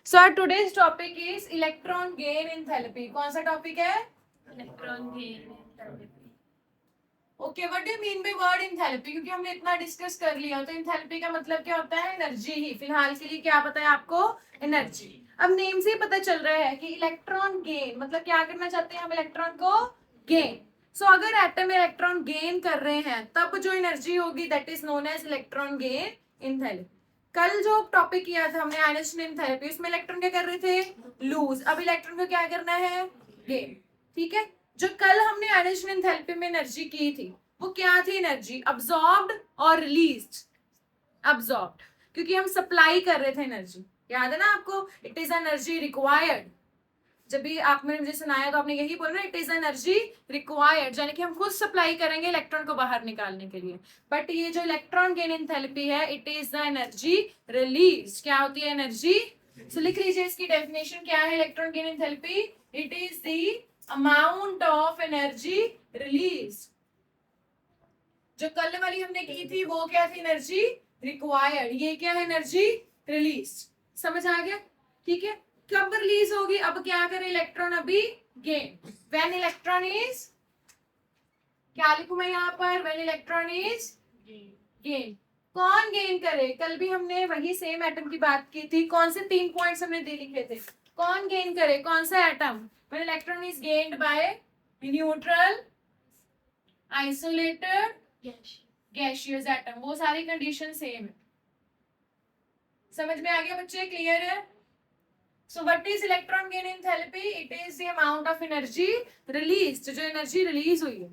So our today's topic is electron gain enthalpy. कौन सा topic है? Electron gain enthalpy. Okay, what do you mean by word enthalpy? क्योंकि हमने इतना discuss कर लिया, तो enthalpy का मतलब क्या होता है? एनर्जी ही। फिलहाल के लिए क्या पता है आपको? एनर्जी। अब नेम से ही पता चल रहा है कि इलेक्ट्रॉन गेन मतलब क्या करना चाहते हैं हम? इलेक्ट्रॉन को गेन। सो अगर एटम इलेक्ट्रॉन गेन कर रहे हैं तब जो एनर्जी होगी that is known as electron gain enthalpy. कल जो टॉपिक किया था हमने आयनेशन एंथैल्पी, उसमें इलेक्ट्रॉन क्या कर रहे थे? लूज। अब इलेक्ट्रॉन को क्या करना है? गेन। ठीक है। जो कल हमने आयनेशन एंथैल्पी में एनर्जी की थी वो क्या थी? एनर्जी अब्सॉर्ब्ड और रिलीज्ड। अब्सॉर्ब्ड क्योंकि हम सप्लाई कर रहे थे एनर्जी, याद है ना आपको? It is energy required. जब भी आपने मुझे सुनाया तो आपने यही बोला ना, इट इज एनर्जी रिक्वायर्ड, यानी कि हम खुद सप्लाई करेंगे इलेक्ट्रॉन को बाहर निकालने के लिए। बट ये जो इलेक्ट्रॉन गेन एंथैल्पी है, it is the energy release. क्या होती है एनर्जी? सो लिख लीजिए इसकी डेफिनेशन क्या है electron gain enthalpy. It is the amount of energy release. जो कल वाली हमने की थी वो क्या थी? Energy required. ये क्या है? Energy release. समझ आ गया? ठीक है। कब रिलीज होगी? अब क्या करे इलेक्ट्रॉन? अभी गेन। व्हेन इलेक्ट्रॉन इज, क्या लिखूं मैं यहाँ पर? When electron is gain. कौन गेन करे? कल भी हमने वही सेम एटम की बात की थी। कौन से 3 पॉइंट्स हमने दे लिखे थे? कौन गेन करे? कौन सा atom? When electron is gained by neutral, isolated, gaseous atom. वो सारी कंडीशन सेम है। समझ में आ गया बच्चे? क्लियर है? So what is electron gain enthalpy? It is the amount of energy release. जो एनर्जी रिलीज हुई है।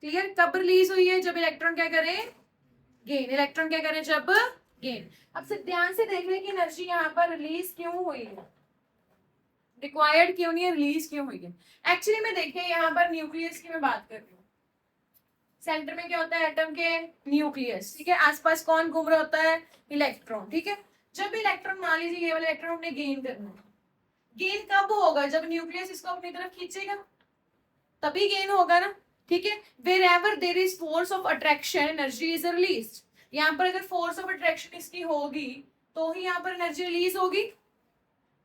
क्लियर? कब रिलीज हुई है? जब इलेक्ट्रॉन क्या करे? गेन। इलेक्ट्रॉन क्या करे? जब गेन। अब से ध्यान से देख रहे कि एनर्जी यहाँ पर रिलीज क्यों हुई है, रिक्वायर्ड क्यों नहीं है, रिलीज क्यों हुई है। एक्चुअली में देखिए यहाँ पर न्यूक्लियस की मैं बात कर रही हूँ। सेंटर में क्या होता है एटम के? न्यूक्लियस। ठीक है। आसपास कौन घूम रहा होता है? इलेक्ट्रॉन। ठीक है। जब इलेक्ट्रॉन, मान लीजिए ये वाला इलेक्ट्रॉन हमने गेन करना है, गेन कब होगा? जब न्यूक्लियस इसको अपनी तरफ खींचेगा तभी गेन होगा ना। ठीक है। Wherever there is force of attraction energy is release. यहाँ पर अगर फोर्स ऑफ अट्रैक्शन इसकी होगी तो ही यहाँ पर एनर्जी रिलीज होगी,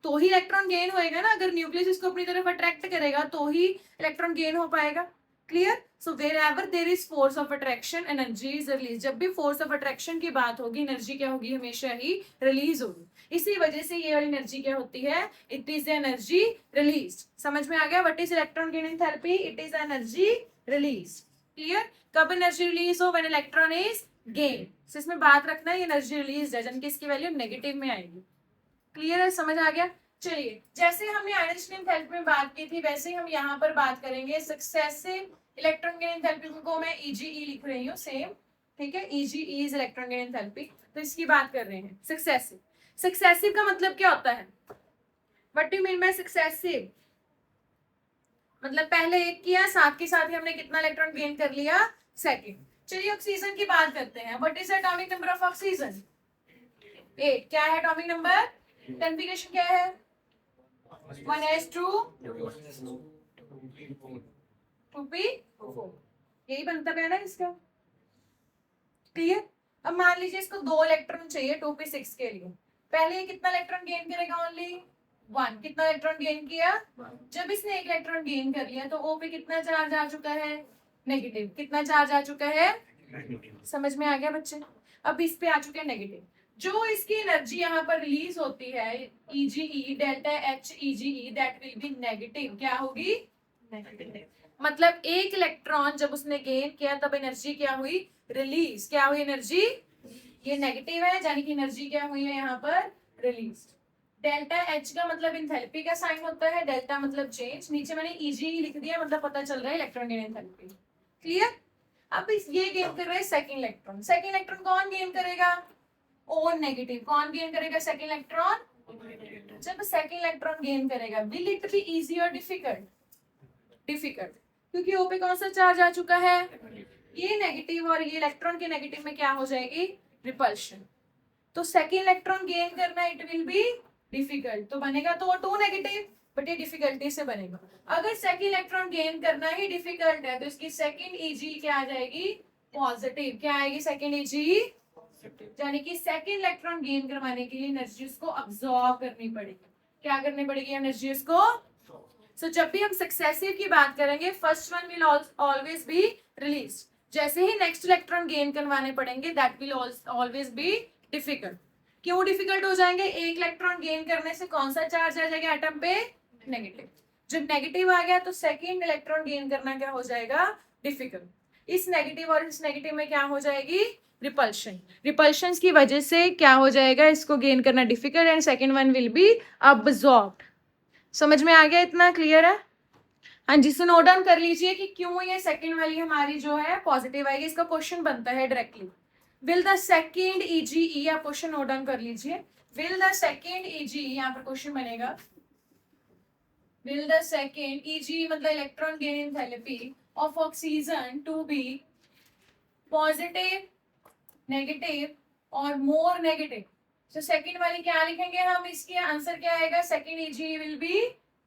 तो ही इलेक्ट्रॉन गेन होएगा ना। अगर न्यूक्लियस इसको अपनी तरफ अट्रैक्ट करेगा तो ही इलेक्ट्रॉन गेन हो पाएगा। Clear? So wherever there is force of attraction energy is release. जब भी फोर्स ऑफ अट्रैक्शन की बात होगी एनर्जी क्या होगी? हमेशा ही रिलीज होगी। इसी वजह से ये वाली एनर्जी क्या होती है? It is energy release. समझ में आ गया? What is electron gain enthalpy? It is energy release. Clear? कब एनर्जी रिलीज हो? When electron is gain. इसमें बात रखना है एनर्जी रिलीज है, यानी कि इसकी वैल्यू नेगेटिव में आएगी। क्लियर है? समझ आ गया? चलिए, जैसे हमने आयनेशन एंथैल्पी में बात की थी वैसे हम यहाँ पर बात करेंगे सक्सेसिव इलेक्ट्रॉन गेन एंथैल्पी को मैं ईजीई लिख रही हूँ सेम। ठीक है। ईजीई इज इलेक्ट्रॉन गेन एंथैल्पी, तो इसकी बात कर रहे हैं। सक्सेसिव, सक्सेसिव का मतलब क्या होता है? What do mean by successive? मतलब पहले एक किया, साथ के साथ ही हमने कितना इलेक्ट्रॉन गेन कर लिया? सेकंड। चलिए ऑक्सीजन की बात करते हैं। What is atomic number of oxygen? 8। क्या है एटॉमिक नंबर? कॉन्फ़िगरेशन क्या है? 1s2 2p4। यही बनता है ना इसका। क्लियर? अब मान लीजिए इसको 2 इलेक्ट्रॉन चाहिए 2p6 के लिए। पहले ये कितना इलेक्ट्रॉन गेन करेगा? ओनली 1। कितना इलेक्ट्रॉन गेन किया? जब इसने 1 इलेक्ट्रॉन गेन कर लिया तो O पे कितना चार्ज आ चुका है? नेगेटिव। कितना चार्ज आ चुका है? समझ में आ गया बच्चे? अब इस पे आ चुके हैं नेगेटिव। जो इसकी एनर्जी यहाँ पर रिलीज होती है EGE, delta H EGE, that will be negative. क्या होगी? नेगेटिव। मतलब 1 इलेक्ट्रॉन जब उसने गेन किया तब एनर्जी क्या हुई? रिलीज। क्या हुई? एनर्जी। ये नेगेटिव है, यानी कि एनर्जी क्या हुई है यहाँ पर? रिलीज। डेल्टा एच का मतलब एंथैल्पी का साइन होता है, डेल्टा मतलब चेंज। नीचे मैंने ईजीई लिख दिया, मतलब पता चल रहा है इलेक्ट्रॉन गेन एंथैल्पी। क्लियर? अब इस ये गेन कर रहा है सेकंड इलेक्ट्रॉन। सेकंड इलेक्ट्रॉन कौन गेन करेगा? O negative. कौन गेन करेगा सेकंड इलेक्ट्रॉन? जब सेकंड इलेक्ट्रॉन गेन करेगा विल इट बी इजी और डिफिकल्ट? डिफिकल्ट, क्योंकि ओ पे कौन सा चार्ज आ चुका है? ये नेगेटिव, और ये इलेक्ट्रॉन के नेगेटिव में क्या हो जाएगी? रिपल्शन। तो सेकंड इलेक्ट्रॉन गेन करना इट विल बी डिफिकल्ट। तो बनेगा तो 2 नेगेटिव, बट ये डिफिकल्टी से बनेगा। अगर सेकंड इलेक्ट्रॉन गेन करना ही डिफिकल्ट है तो इसकी सेकंड ईजी क्या आ जाएगी? पॉजिटिव। क्या आएगी सेकंड ईजी? यानी कि सेकंड इलेक्ट्रॉन गेन करवाने के लिए एनर्जी उसको अब्सॉर्ब करनी पड़ेगी। क्या करनी पड़ेगी एनर्जीज को। सो जब भी हम सक्सेसिव की बात करेंगे, first one will always be release. जैसे ही नेक्स्ट इलेक्ट्रॉन गेन करवाने पड़ेंगे, that will always be difficult. क्यों डिफिकल्ट हो जाएंगे? एक इलेक्ट्रॉन गेन करने से कौन सा चार्ज आ जाएगा एटम पे? नेगेटिव। जब नेगेटिव आ गया तो सेकेंड इलेक्ट्रॉन गेन करना क्या हो जाएगा? डिफिकल्ट। इस नेगेटिव और इस नेगेटिव में क्या हो जाएगी? रिपल्शन। रिपल्शन की वजह से क्या हो जाएगा? इसको गेन करना difficult and second one will be absorbed. समझ में आ गया? इतना क्लियर है? हाँ जी, सो नोट डाउन कर लीजिए कि क्यों ये सेकंड वाली हमारी जो है पॉजिटिव आएगी। इसका क्वेश्चन बनता है डायरेक्टली, विल द सेकंड ईजीई, आप क्वेश्चन नोट डाउन कर लीजिए। विल द सेकंड ईजीई, यहाँ पर क्वेश्चन बनेगा, विल द सेकंड ईजीई मतलब electron gain enthalpy of oxygen to be positive, negative और मोर नेगेटिव। तो सेकंड वाली क्या लिखेंगे हम? इसकी आंसर क्या आएगा? Second EGE will be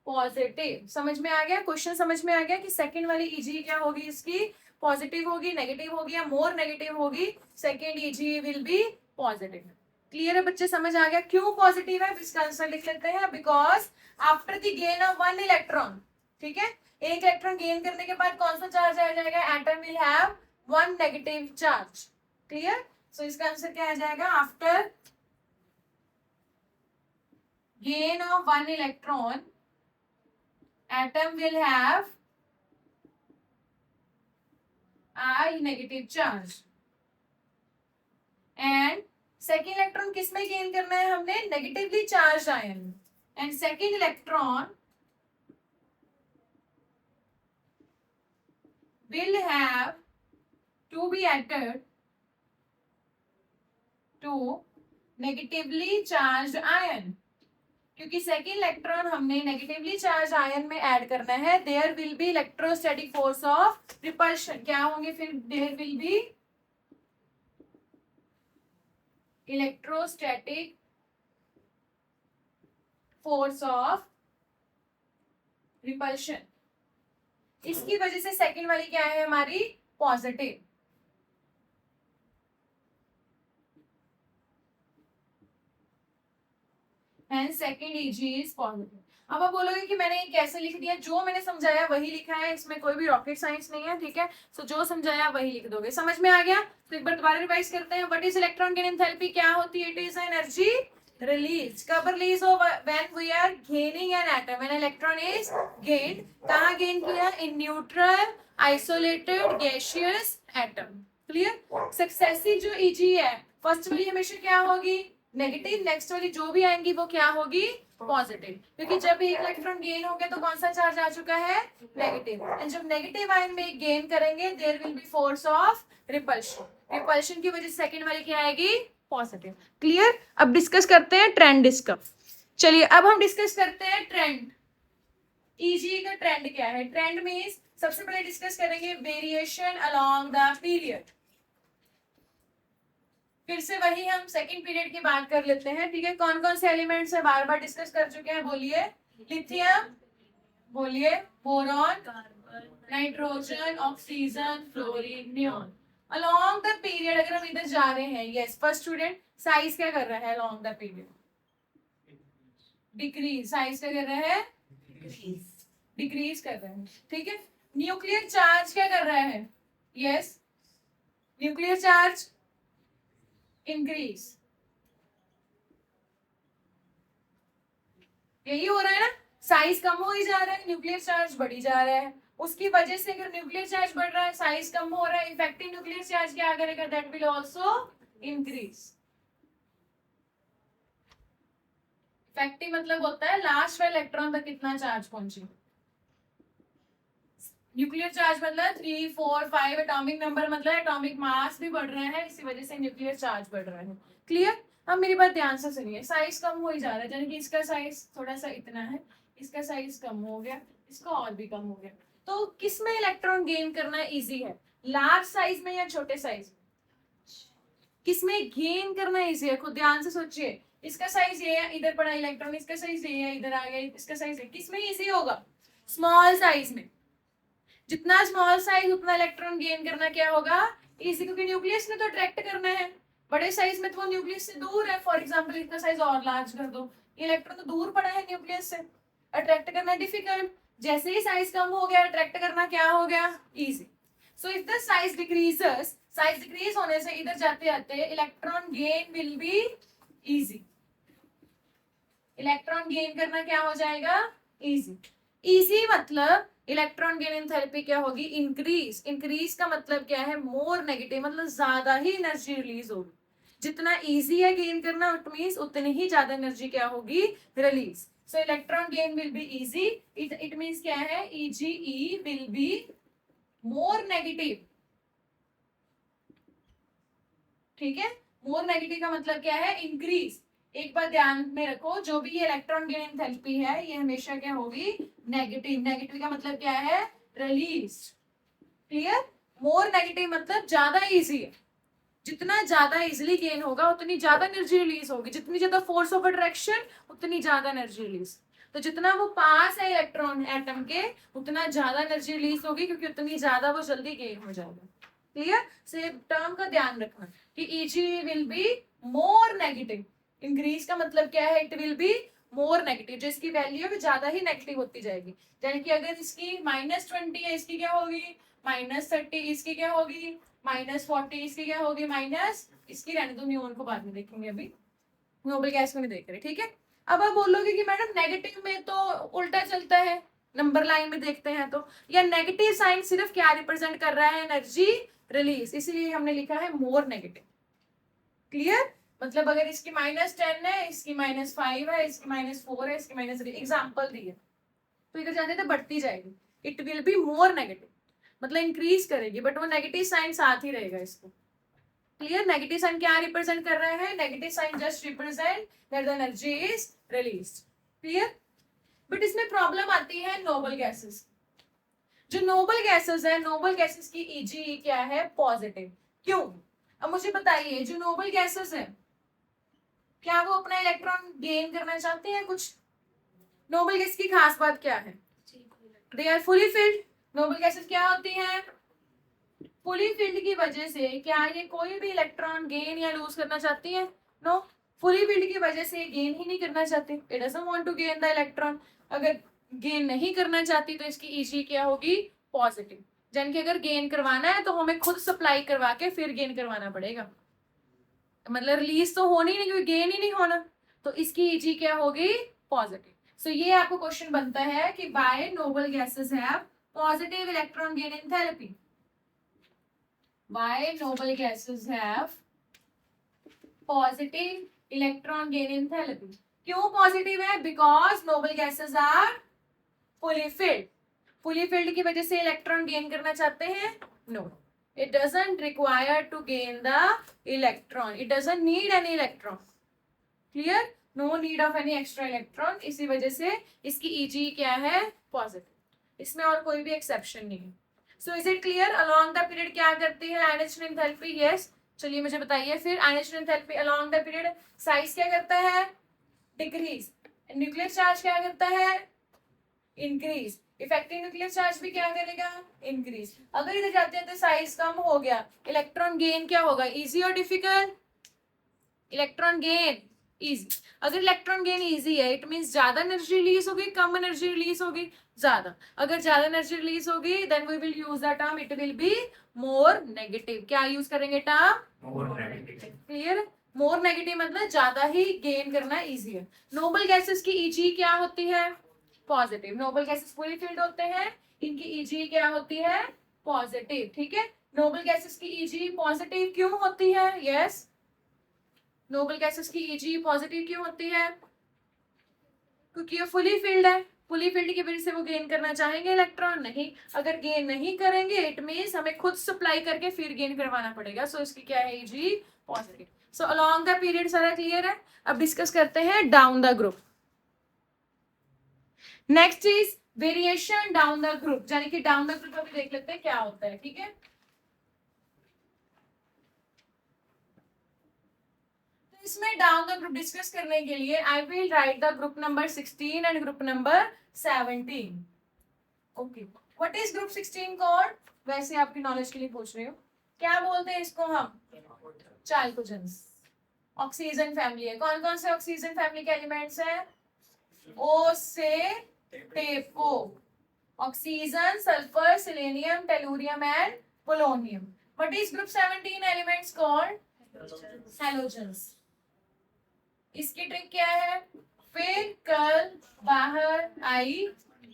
positive. समझ में आ गया? क्वेश्चन समझ में आ गया कि सेकंड वाली ईजीई क्या होगी? इसकी पॉजिटिव होगी, नेगेटिव होगी या मोर नेगेटिव होगी? Second EGE will be positive. Clear है बच्चे? समझ आ गया क्यों पॉजिटिव है? इसका आंसर लिख लेते हैं, because after the gain of one electron, ठीक है, एक इलेक्ट्रॉन गेन करने के बाद कौन सा चार्ज आ जाएगा? Atom will have one negative charge. Clear? So इसका आंसर क्या आ जाएगा? After gain of one electron atom will have I negative charge and second electron किस में गेन करना है हमने? Negatively charge ion. And second electron will have to be added to negatively charged ion, क्योंकि second electron हमने negatively charge ion में add करना है। There will be electrostatic force of repulsion. क्या होंगे फिर? There will be electrostatic force of repulsion. इसकी वजह से सेकेंड वाली क्या है हमारी? Positive. And second EG is positive. अब आप बोलोगे कि मैंने ये कैसे लिख दिया? जो मैंने समझाया वही लिखा है, इसमें कोई भी रॉकेट साइंस नहीं है, ठीक है। सो जो समझाया वही लिख दोगे। समझ में आ गया? तो एक बार दोबारा रिवाइज करते हैं। What is electron gain enthalpy? क्या होती है? It is energy release. कब रिलीज हो? When we are gaining an atom, when electron is gained. कहाँ गेन किया? In neutral isolated gaseous atom. Clear? Successive जो ईजी है, फर्स्ट वाली हमेशा क्या होगी? नेगेटिव। नेक्स्ट वाली जो भी आएंगी वो क्या होगी? पॉजिटिव। क्योंकि जब एक इलेक्ट्रॉन गेन हो गया तो कौन सा चार्ज आ चुका है? नेगेटिव। एंड जब नेगेटिव आयन में गेन करेंगे, there will be force of repulsion. Repulsion की वजह से सेकंड वाली क्या आएगी? पॉजिटिव। क्लियर? अब डिस्कस करते हैं ट्रेंड इसका। चलिए अब हम डिस्कस करते हैं ट्रेंड। ईजी का ट्रेंड क्या है? ट्रेंड मींस सबसे पहले डिस्कस करेंगे वेरिएशन अलोंग द पीरियड। फिर से वही हम सेकंड पीरियड की बात कर लेते हैं, ठीक है। कौन कौन से एलिमेंट्स है? बार बार डिस्कस कर चुके हैं, बोलिए। लिथियम, बोलिए। Boron, nitrogen, oxygen, fluorine, neon. Along the period अगर हम इधर जा रहे हैं, यस फर्स्ट स्टूडेंट, साइज क्या कर रहा है along the period? Decrease. Size क्या कर रहा है? डिक्रीज कर रहा है, ठीक है। न्यूक्लियर चार्ज क्या कर रहा है? Yes, nuclear charge increase. यही हो रहा है ना? साइज कम हो ही जा रहा है, न्यूक्लियर चार्ज बढ़ी जा रहा है। उसकी वजह से अगर न्यूक्लियर चार्ज बढ़ रहा है, साइज कम हो रहा है, इफेक्टिव न्यूक्लियर चार्ज क्या करेगा? That will also increase. Effective मतलब होता है लास्ट वाले इलेक्ट्रॉन तक कितना चार्ज पहुंचे। न्यूक्लियर चार्ज मतलब 3, 4, 5, एटॉमिक नंबर मतलब एटॉमिक मास भी बढ़ रहा है, इसी वजह से न्यूक्लियर चार्ज बढ़ रहा है। क्लियर? अब मेरी बात ध्यान से सुनिए। साइज कम हो ही जा रहा है, यानी कि इसका साइज थोड़ा सा इतना है, इसका साइज कम हो गया, इसका और भी कम हो गया। तो किस में इलेक्ट्रॉन गेन करना इजी है? लार्ज साइज में या छोटे साइज में? किस में गेन करना इजी है? खुद ध्यान से सोचिए। इसका साइज ये है, इधर पड़ा इलेक्ट्रॉन, इसका साइज ये है, इधर आ गया, इसका साइज है। किस में इजी होगा? स्मॉल साइज में। जितना स्मॉल साइज उतना इलेक्ट्रॉन गेन करना क्या होगा? इजी, क्योंकि न्यूक्लियस ने तो अट्रैक्ट करना है। बड़े साइज में तो वो न्यूक्लियस से दूर है, फॉर एग्जांपल इसका साइज और लार्ज कर दो, इलेक्ट्रॉन तो दूर पड़ा है न्यूक्लियस से, अट्रैक्ट करना डिफिकल्ट। जैसे ही साइज कम हो गया, अट्रैक्ट करना क्या हो गया, easy. So if the size decreases, size decrease होने से इधर जाते जाते electron gain will be easy. Electron gain करना क्या हो जाएगा, इजी। इजी मतलब इलेक्ट्रॉन गेन एंथैल्पी क्या होगी, इंक्रीज। इंक्रीज का मतलब क्या है, मोर नेगेटिव, मतलब ज्यादा ही एनर्जी रिलीज होगी। जितना इजी है गेन करना, इट मींस उतनी ही ज्यादा एनर्जी क्या होगी, release. So electron gain will be easy, it means क्या है, EGE will be more negative. ठीक है, मोर नेगेटिव का मतलब क्या है, इंक्रीज। एक बार ध्यान में रखो, जो भी ये इलेक्ट्रॉन गेन एंथैल्पी है ये हमेशा क्या होगी, नेगेटिव। नेगेटिव का मतलब क्या है, रिलीज। क्लियर, मोर नेगेटिव मतलब ज्यादा इजी है। जितना ज्यादा इजिली गेन होगा उतनी ज्यादा एनर्जी रिलीज होगी। जितनी ज्यादा फोर्स ऑफ अट्रैक्शन उतनी ज्यादा एनर्जी रिलीज। तो जितना वो पास है इलेक्ट्रॉन एटम के उतना ज्यादा एनर्जी रिलीज होगी, क्योंकि उतनी ज्यादा वो जल्दी गेन हो जाएगा। क्लियर, से टर्म का ध्यान रखना कि EG will be more negative. Increase का मतलब क्या है, it will be more negative. जो इसकी वैल्यू है ज्यादा ही नेगेटिव होती जाएगी। यानी कि अगर इसकी -20 है, इसकी क्या होगी -30, इसकी क्या होगी -40, इसकी क्या होगी माइनस, इसकी रहने दो, न्यून को बाद में देखेंगे, अभी नोबल गैस को नहीं देख रहे। ठीक है, अब आप बोलोगे कि मैडम नेगेटिव में तो उल्टा चलता है, नंबर लाइन में देखते हैं तो, या नेगेटिव साइन सिर्फ क्या रिप्रेजेंट कर रहा है, एनर्जी रिलीज, इसीलिए हमने लिखा है मोर नेगेटिव। क्लियर, मतलब अगर इसकी -10 है, इसकी -5 है, इसकी -4 है, इसकी -3, एग्जाम्पल दी है, तो इधर जाते तो बढ़ती जाएगी। It will be more negative, मतलब इंक्रीज करेगी, बट वो नेगेटिव साइन साथ ही रहेगा इसको। क्लियर, नेगेटिव साइन क्या रिप्रेजेंट कर रहा है, negative sign just represent that the energy is released. Clear, but इसमें प्रॉब्लम आती है नोबल गैसेस। जो नोबल गैसेस है, नोबल गैसेस की EGE क्या है, पॉजिटिव। क्यों, अब मुझे बताइए, जो नोबल गैसेस है क्या वो अपना इलेक्ट्रॉन गेन करना चाहते हैं कुछ? नोबल गैस की खास बात क्या है, they are fully filled. Noble gases क्या होती हैं, फुली फिल्ड की वजह से क्या ये कोई भी इलेक्ट्रॉन गेन या लूज करना चाहती है, नो। फुली फिल्ड की वजह से गेन ही नहीं करना चाहती, it doesn't want to gain the electron. अगर गेन नहीं करना चाहती तो इसकी EG क्या होगी, पॉजिटिव। यानी कि अगर गेन करवाना है तो हमें खुद सप्लाई करवा के फिर गेन करवाना पड़ेगा, मतलब रिलीज तो होनी नहीं, क्योंकि गेन ही नहीं होना, तो इसकी EG क्या होगी, पॉजिटिव। सो ये आपको क्वेश्चन बनता है कि why noble gases have positive electron gain enthalpy. Why noble gases have positive electron gain enthalpy? क्यों पॉजिटिव है, because noble gases are fully filled. Fully filled की वजह से इलेक्ट्रॉन गेन करना चाहते हैं, no, it doesn't require to gain the electron, it doesn't need any electron. Clear, no need of any extra electron, इसी वजह से इसकी EG क्या है, पॉजिटिव। इसमें और कोई भी एक्सेप्शन नहीं है। So is it clear, along the period क्या करती है आयनाइजेशन एंथैल्पी, यस। चलिए मुझे बताइए फिर, ionisation enthalpy along the period size क्या करता है, डिक्रीज। न्यूक्लियर चार्ज क्या करता है, इंक्रीज। इफेक्टिव न्यूक्लियर चार्ज भी क्या करेगा, इंक्रीज। अगर इधर जाते हैं तो साइज कम हो गया, इलेक्ट्रॉन गेन क्या होगा, इजी और डिफिकल्ट, इलेक्ट्रॉन गेन इजी। अगर इलेक्ट्रॉन गेन इजी है, इट मींस ज्यादा एनर्जी रिलीज होगी, कम एनर्जी रिलीज होगी, ज्यादा। अगर ज्यादा एनर्जी रिलीज होगी then we will use the term it will be more negative. क्या यूज करेंगे term, more negative. Clear, more negative मतलब ज्यादा ही गेन करना इजी है। नोबल गैसेस की EG क्या होती है, positive. Noble gases fully filled होते हैं, इनकी EG क्या होती है, पॉजिटिव। ठीक है, नोबल गैसेस की EG पॉजिटिव क्यों होती है, यस। नोबल गैसेस की EG पॉजिटिव क्यों होती है, क्योंकि ये फुली फिल्ड है। फुली फिल्ड की वजह से वो गेन करना चाहेंगे इलेक्ट्रॉन, नहीं। अगर गेन नहीं करेंगे इट मींस हमें खुद सप्लाई करके फिर गेन करवाना पड़ेगा। सो इसकी क्या है, EG positive. So along the period सारा क्लियर है। अब डिस्कस करते हैं down the group. Next is variation down the group, यानी कि डाउन द ग्रुप अभी देख लेते हैं क्या होता है। ठीक है, इसमें डाउन द ग्रुप डिस्कस करने के लिए I will write the group number 16 and group number 17। Okay, what is group 16 called, वैसे आपकी नॉलेज के लिए पूछ रही हूँ, क्या बोलते हैं इसको हम, चाल्कोजेंस। ऑक्सीजन फैमिली है। कौन कौन से ऑक्सीजन फैमिली के एलिमेंट्स हैं, O से टेपो, oxygen, sulphur, selenium, tellurium and polonium. What is group 17 elements called? Halogens. इसकी ट्रिक क्या है? फिर कल बाहर आई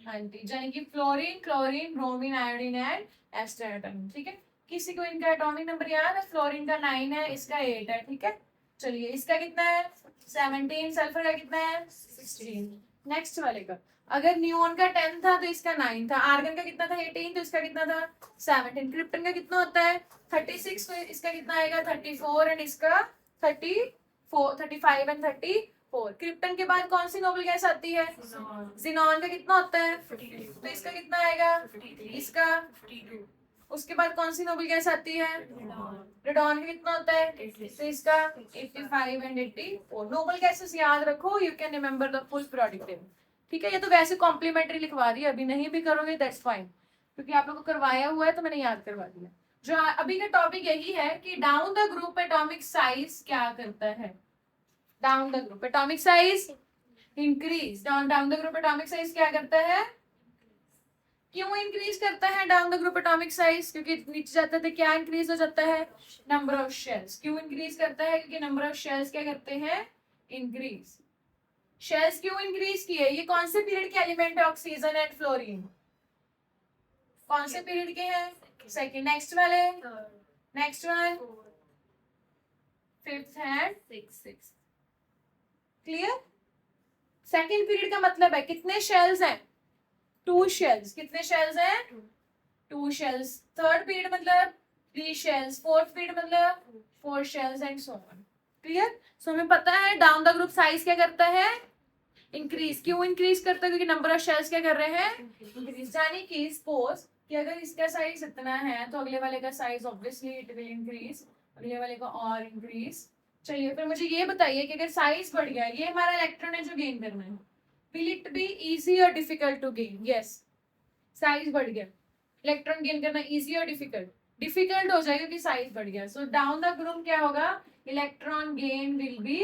आंटी, यानी कि fluorine, chlorine, bromine, iodine and astatine. ठीक है, किसी को इनका एटॉमिक नंबर याद है? फ्लोरीन का 9 है, इसका 8 है. ठीक है, चलिए इसका कितना है? 17. सल्फर का कितना है? 16. नेक्स्ट वाले का, अगर न्यूऑन का 10 था तो इसका 9 था. आर्गन का कितना था? 18. तो इसका कितना था? 17. क्रिप्टन का कितना होता है? 36. तो इसका कितना आएगा? 34. एंड इसका 35 एंड 34. क्रिप्टन के बाद कौन सी नोबल गैस आती है? जिनॉन का कितना होता है? तो इसका कितना आएगा? इसका. उसके बाद कौन सी नोबल गैस आती है? रेडॉन का कितना होता है? तो इसका 85 एंड 84. नोबल गैसेस याद रखो, you can remember the full periodic table. ठीक है, ये तो वैसे कॉम्प्लीमेंट्री लिखवा दी, अभी नहीं भी करोगे दैट्स फाइन, क्योंकि आप लोगों को करवाया हुआ है तो मैंने याद करवा दिया. जो अभी का टॉपिक यही है कि down the group atomic size क्या करता है? Down the group atomic size increase. Down the group atomic size क्या करता है? क्यों इंक्रीज करता है down the group atomic size? क्योंकि नीचे जाता है क्या इंक्रीज हो जाता है? Number of shells. क्यों इंक्रीज करता है? क्योंकि नंबर ऑफ शेल्स क्या करते हैं? इंक्रीज. शेल्स क्यों इंक्रीज किए? ये कौन से पीरियड के एलिमेंट है? Oxygen and fluorine. कौन से पीरियड के हैं? सेकंड. नेक्स्ट वाले, next one, fifth and sixth. Clear? Second period का मतलब है कितने शेल्स हैं? 2 शेल्स. कितने शेल्स हैं? 2 शेल्स. थर्ड पीरियड मतलब 3 शेल्स. फोर्थ पीरियड मतलब 4 shells and so on. Clear? So हमें पता है डाउन द ग्रुप साइज क्या करता है? इंक्रीज. क्यों इंक्रीज करता है? क्योंकि नंबर ऑफ शेल्स क्या कर रहे हैं? इंक्रीज. यानी कि सपोज कि अगर इसका साइज इतना है तो अगले वाले का size obviously it will increase, अगले वाले का और इंक्रीज. चलिए फिर मुझे ये बताइए कि अगर साइज बढ़ गया, ये हमारा इलेक्ट्रॉन है जो गेन करना है, विल इट बी इजी और difficult to gain? Yes. Size बढ़ गया, इलेक्ट्रॉन गेन करना इजी और डिफिकल्ट? डिफिकल्ट हो जाएगा कि साइज बढ़ गया. सो डाउन द ग्रुप क्या होगा? Electron gain will be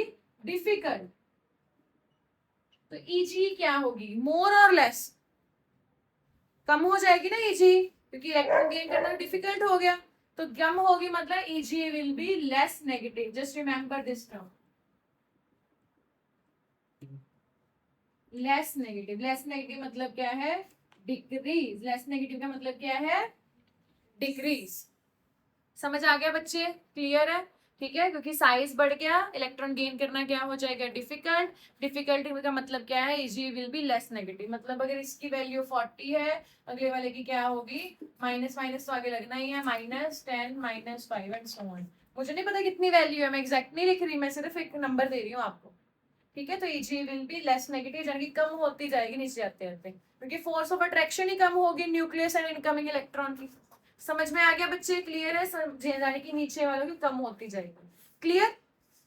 difficult. तो ईजी क्या होगी? मोर और लेस. कम हो जाएगी ना ईजी, क्योंकि इलेक्ट्रॉन गेन करना डिफिकल्ट हो गया. तो कम होगी मतलब easy will be less negative. Just remember this term, less negative. Less negative मतलब क्या है? डिक्रीज. लेस नेगेटिव का मतलब क्या है? डिक्रीज. समझ आ गया बच्चे? क्लियर है? ठीक है, क्योंकि साइज बढ़ गया, इलेक्ट्रॉन गेन करना क्या हो जाएगा? डिफिकल्ट. डिफिकल्टी का मतलब क्या है? Easy will be less negative. मतलब अगर इसकी वैल्यू 40 है, अगले वाले की क्या होगी? माइनस. माइनस तो आगे लगना ही है, -10 -5 एंड सो ऑन. मुझे नहीं पता कितनी वैल्यू है, मैं एग्जैक्ट नहीं लिख रही, मैं सिर्फ एक नंबर दे रही हूँ आपको. ठीक है, तो easy will be less negative, यानी कि कम होती जाएगी नीचे जाते जाते, क्योंकि फोर्स ऑफ अट्रैक्शन ही कम होगी न्यूक्लियस एंड इनकमिंग इलेक्ट्रॉन की. समझ में आ गया बच्चे? क्लियर है? यानी कि नीचे वालों की कम होती जाएगी. क्लियर?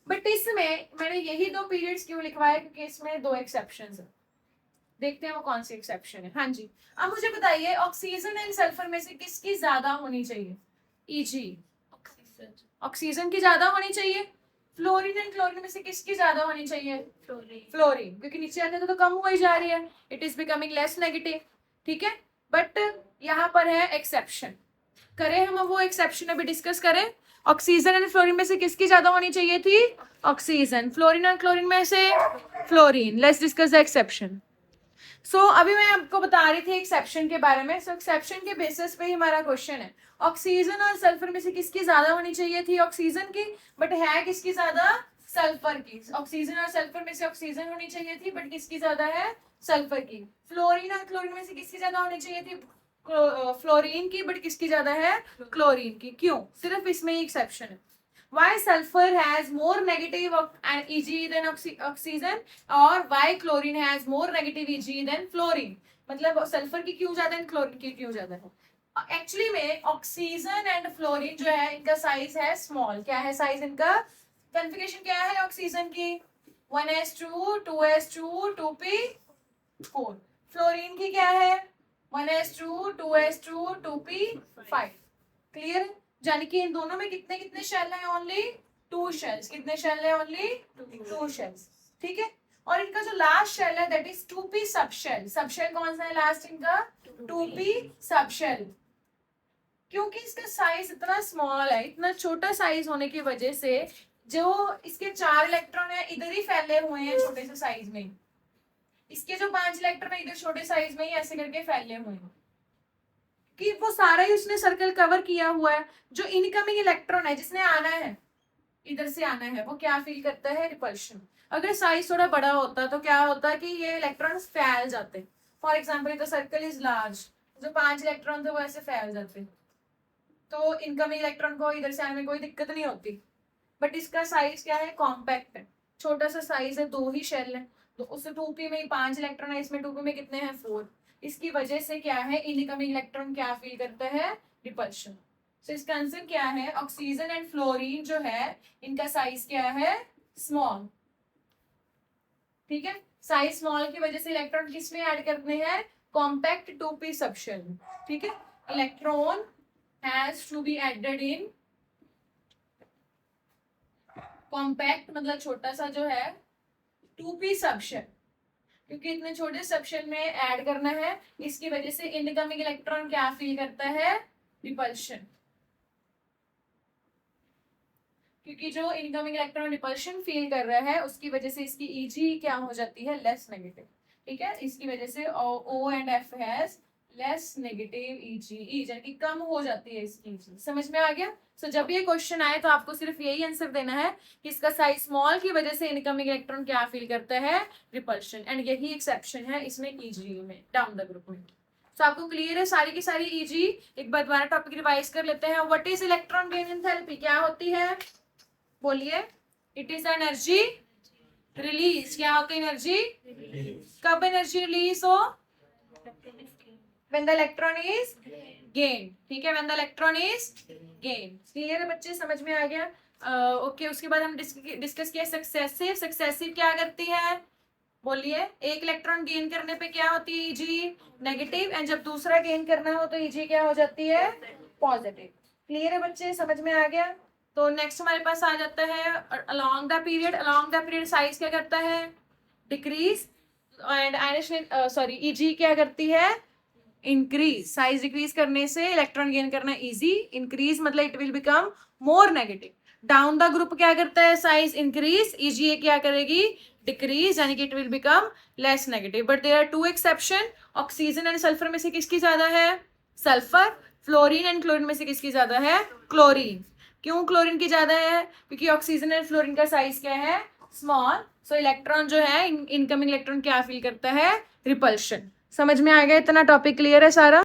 बट इसमें मैंने यही 2 पीरियड्स क्यों लिखवाए? क्योंकि इसमें 2 एक्सेप्शंस है. देखते हैं वो कौन सी एक्सेप्शन है. हाँ जी, अब मुझे बताइए ऑक्सीजन एंड सल्फर में से किसकी ज्यादा होनी चाहिए? ईजी. ऑक्सीजन की ज्यादा होनी चाहिए. फ्लोरीन एंड क्लोरीन में से किसकी ज्यादा होनी चाहिए? फ्लोरीन, क्योंकि नीचे आते तो कम हो ही जा रही है, it is becoming less negative. ठीक है, बट यहाँ पर है एक्सेप्शन. करें हम वो एक्सेप्शन अभी डिस्कस करें. ऑक्सीजन एंड फ्लोरीन में से किसकी ज्यादा होनी चाहिए थी? ऑक्सीजन. फ्लोरीन और क्लोरीन में से fluorine. Let's discuss the exception. So अभी मैं आपको बता रही थी एक्सेप्शन के बारे में. सो एक्सेप्शन के बेसिस पे ही हमारा क्वेश्चन है. ऑक्सीजन और सल्फर में से किसकी ज्यादा होनी चाहिए थी? ऑक्सीजन की. बट है किसकी ज्यादा? सल्फर की. ऑक्सीजन और सल्फर में से ऑक्सीजन होनी चाहिए थी, बट किसकी ज्यादा है? सल्फर की. फ्लोरीन और क्लोरीन में से किसकी ज्यादा होनी चाहिए थी? फ्लोरीन की, बट किसकी ज्यादा है? क्लोरीन की. क्यों? सिर्फ इसमें ही एक्सेप्शन है. Why sulfur has more negative and Eg than oxygen, और why chlorine has more negative Eg than fluorine? मतलब सल्फर की क्यों ज्यादा है, क्लोरीन की क्यों ज्यादा है? एक्चुअली में ऑक्सीजन एंड फ्लोरीन जो है इनका साइज है स्मॉल. क्या है साइज इनका? कॉन्फ़िगरेशन क्या है ऑक्सीजन की? 1s2 2s2 2p4. फ्लोरीन की क्या है? 1s2 2s2 2p5. क्लियर? यानी कि इन दोनों में कितने कितने शेल हैं? Only 2 shells. कितने शेल हैं? Only 2 shells. ठीक है, और इनका जो लास्ट शेल है that is 2p subshell. Subshell कौन सा है लास्ट इनका? 2p subshell. क्योंकि इसका साइज इतना स्मॉल है, इतना छोटा साइज होने की वजह से जो इसके 4 इलेक्ट्रॉन है इधर ही फैले हुए हैं छोटे से साइज में, इसके जो 5 इलेक्ट्रॉन है इधर छोटे साइज में ही ऐसे करके फैले हुए हैं कि वो सारा ही उसने सर्कल कवर किया हुआ है। जो इनकमिंग इलेक्ट्रॉन है जिसने आना है, इधर से आना है, वो क्या फील करता है? रिपल्शन। अगर साइज थोड़ा बड़ा होता तो क्या होता कि ये इलेक्ट्रॉन्स फैल जाते। For example the circle is large, जो 5 इलेक्ट्रॉन थे वो ऐसे फैल जाते, तो इनकमिंग इलेक्ट्रॉन को इधर से आने में कोई दिक्कत नहीं होती। बट इसका साइज क्या है? कॉम्पैक्ट है, छोटा सा साइज है, 2 ही शेल है, तो उससे 2p में 5 इलेक्ट्रॉन है, इसमें 2p में कितने हैं? 4। इसकी वजह से क्या है? इनकमिंग इलेक्ट्रॉन क्या फील करता है? रिपल्शन। सो इसका आंसर क्या है? ऑक्सीजन एंड फ्लोरीन जो है इनका साइज क्या है? स्मॉल। ठीक है, साइज स्मॉल की वजह से इलेक्ट्रॉन किस में ऐड करने हैं? Compact 2p subshell. ठीक है, electron has to be added in compact, मतलब छोटा सा जो है 2p सबशेल, क्योंकि इतने छोटे सबशेल में ऐड करना है, इसकी वजह से इनकमिंग इलेक्ट्रॉन क्या फील करता है? रिपल्शन। क्योंकि जो इनकमिंग इलेक्ट्रॉन रिपल्शन फील कर रहा है उसकी वजह से इसकी Eg क्या हो जाती है? Less negative. ठीक है, इसकी वजह से O and F has less negative Eg, यानी कि कम हो जाती है इसकी Eg। समझ में आ गया? सो जब ये क्वेश्चन आए तो आपको सिर्फ यही आंसर देना है कि इसका साइज स्मॉल की वजह से इनकमिंग इलेक्ट्रॉन क्या फील करता है? रिपल्शन। एंड यही एक्सेप्शन है इसमें Eg में, डाउन द ग्रुप में। तो आपको क्लियर है सारी की सारी Eg? एक बार दोबारा टॉपिक रिवाइज कर लेते हैं। What is electron gain enthalpy? क्या होती है? बोलिए। It is energy release. क्या होती है एनर्जी? कब एनर्जी रिलीज हो? When the electron is gain. ठीक है, when the electron is gain. Clear है बच्चे? समझ में आ गया? ओके, उसके बाद हम डिस्कस किया सक्सेसिव। सक्सेसिव क्या करती है? बोलिए। एक इलेक्ट्रॉन गेन करने पे क्या होती है? Eg नेगेटिव, एंड जब दूसरा गेन करना हो तो Eg क्या हो जाती है? पॉजिटिव। क्लियर है बच्चे? समझ में आ गया? तो नेक्स्ट हमारे पास आ जाता है along the period. Along the period size क्या करता है? डिक्रीज, एंड Eg क्या करती है? इंक्रीज। साइज डिक्रीज करने से इलेक्ट्रॉन गेन करना इजी, इंक्रीज मतलब it will become more negative. Down the group क्या करता है? साइज इंक्रीज, Eg क्या करेगी? डिक्रीज, यानी कि it will become less negative. But there are 2 exception. Oxygen and sulphur में से किसकी ज्यादा है? सल्फर। फ्लोरीन एंड क्लोरीन में से किसकी ज्यादा है? क्लोरीन। क्यों क्लोरीन की ज्यादा है? क्योंकि ऑक्सीजन एंड फ्लोरीन का साइज क्या है? स्मॉल। सो इलेक्ट्रॉन जो है, इनकमिंग इलेक्ट्रॉन क्या फील करता है? रिपल्शन। समझ में आ गया? इतना टॉपिक क्लियर है सारा?